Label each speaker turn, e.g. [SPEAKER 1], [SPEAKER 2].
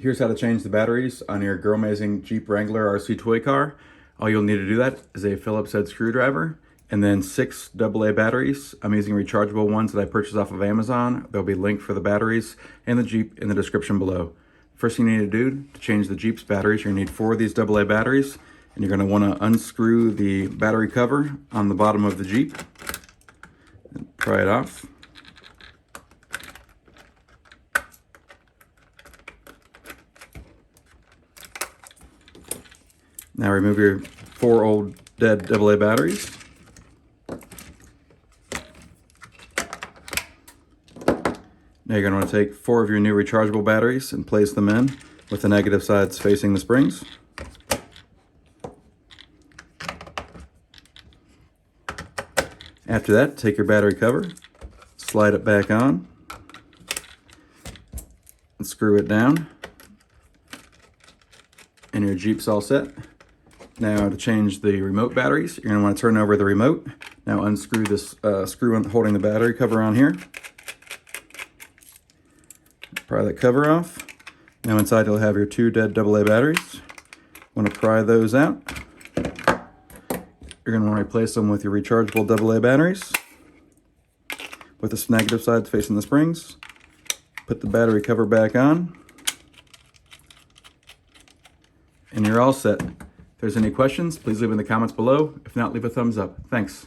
[SPEAKER 1] Here's how to change the batteries on your Girlmazing Jeep Wrangler RC toy car. All you'll need to do that is a Phillips head screwdriver and then 6 AA batteries. I'm using rechargeable ones that I purchased off of Amazon. There'll be a link for the batteries and the Jeep in the description below. First thing you need to do to change the Jeep's batteries, you're gonna need 4 of these AA batteries, and you're gonna wanna unscrew the battery cover on the bottom of the Jeep and pry it off. Now remove your 4 old dead AA batteries. Now you're going to want to take 4 of your new rechargeable batteries and place them in with the negative sides facing the springs. After that, take your battery cover, slide it back on, and screw it down. And your Jeep's all set. Now to change the remote batteries, you're going to want to turn over the remote. Now unscrew this screw holding the battery cover on here. Pry that cover off. Now inside you'll have your 2 dead AA batteries. Want to pry those out. You're going to want to replace them with your rechargeable AA batteries with the negative sides facing the springs. Put the battery cover back on. And you're all set. If there's any questions, please leave in the comments below. If not, leave a thumbs up. Thanks.